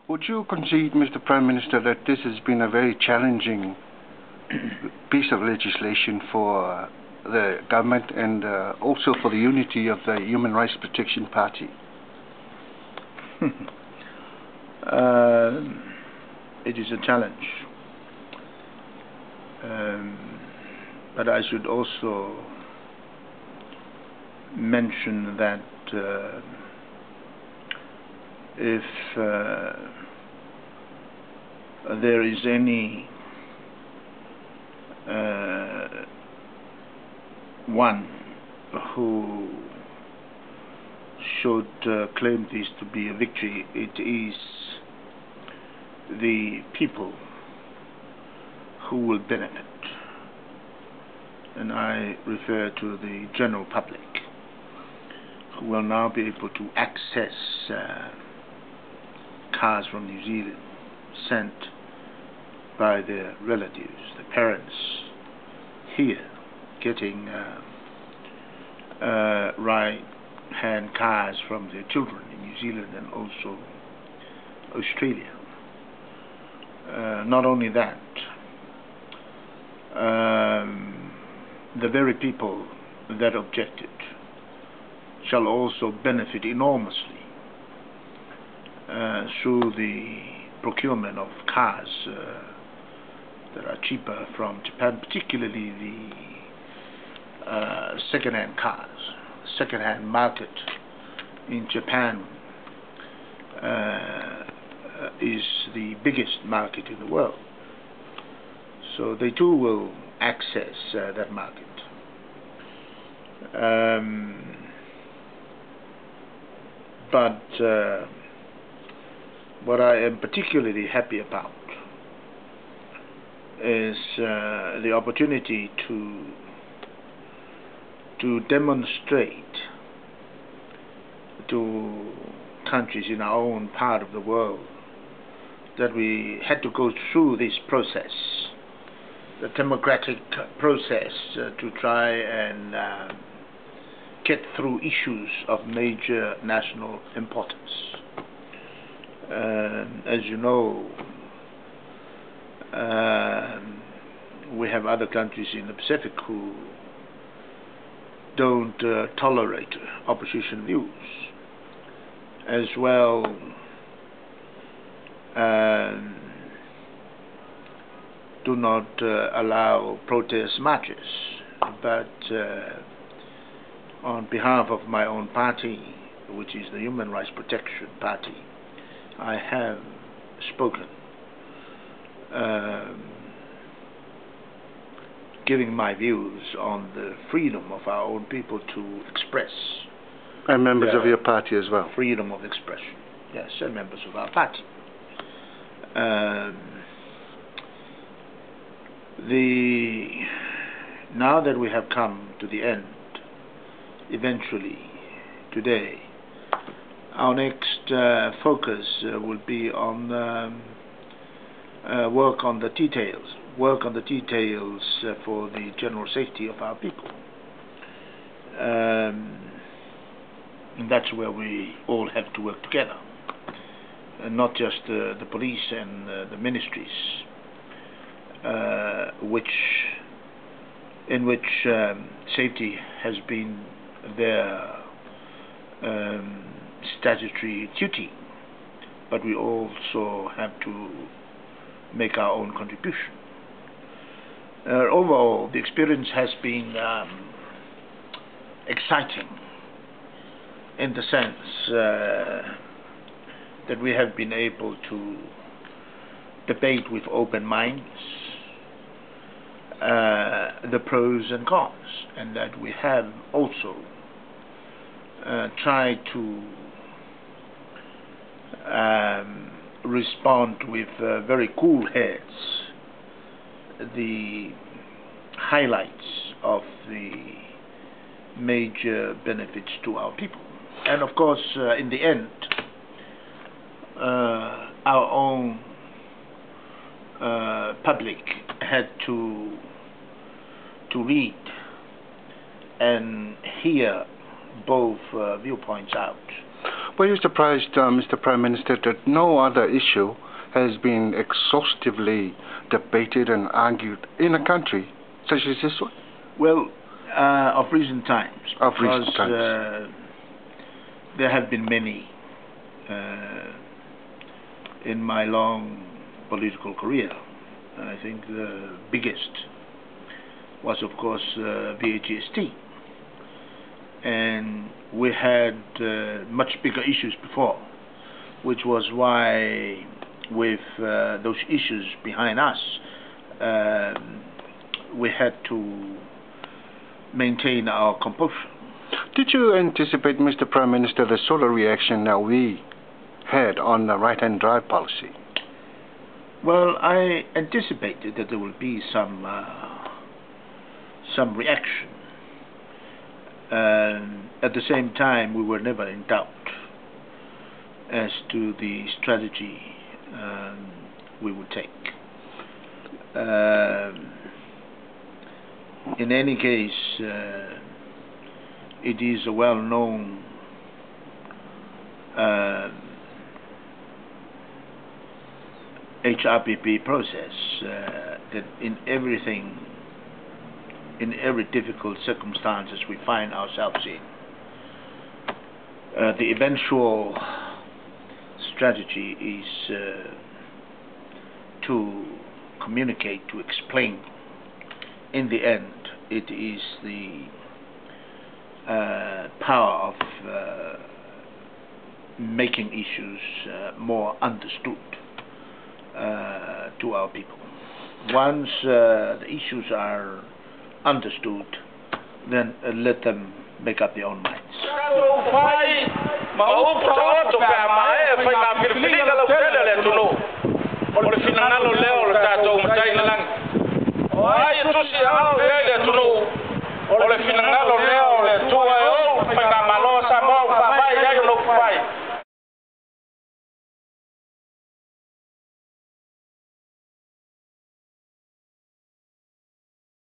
Would you concede, Mr. Prime Minister, that this has been a very challenging piece of legislation for the government and also for the unity of the Human Rights Protection Party? It is a challenge. But I should also mention that if there is any one who should claim this to be a victory, it is the people who will benefit. And I refer to the general public, who will now be able to access cars from New Zealand sent by their relatives, the parents here, getting right-hand cars from their children in New Zealand and also Australia. Not only that, the very people that objected shall also benefit enormously through the procurement of cars that are cheaper from Japan, particularly the second-hand cars. Second-hand market in Japan is the biggest market in the world. So they too will access that market. But what I am particularly happy about is the opportunity to demonstrate to countries in our own part of the world that we had to go through this process, the democratic process, to try and get through issues of major national importance. As you know, we have other countries in the Pacific who don't tolerate opposition views, as well do not allow protest marches. But on behalf of my own party, which is the Human Rights Protection Party, I have spoken, giving my views on the freedom of our own people to express. And members of your party as well. Freedom of expression, yes, and members of our party. Now that we have come to the end, eventually, today, our next focus will be on work on the details for the general safety of our people. And that's where we all have to work together, and not just the police and the ministries, in which safety has been their statutory duty, but we also have to make our own contribution. Overall, the experience has been exciting in the sense that we have been able to debate with open minds the pros and cons, and that we have also tried to respond with very cool heads the highlights of the major benefits to our people. And of course, in the end, our own public had to read and hear both viewpoints out. Were you surprised, Mr. Prime Minister, that no other issue has been exhaustively debated and argued in a country such as this one? Well, of recent times. Of recent times. There have been many in my long political career. I think the biggest was, of course, VHST. And we had much bigger issues before, which was why, with those issues behind us, we had to maintain our composure. Did you anticipate, Mr. Prime Minister, the sort of reaction that we had on the right-hand drive policy? Well, I anticipated that there would be some reaction. At the same time, we were never in doubt as to the strategy we would take. In any case, it is a well-known HRPP process that in every difficult circumstances we find ourselves in, the eventual strategy is to communicate, to explain. In the end, it is the power of making issues more understood to our people. Once the issues are understood, then let them make up their own minds. Oleh finangalo leo le tua o pega malosa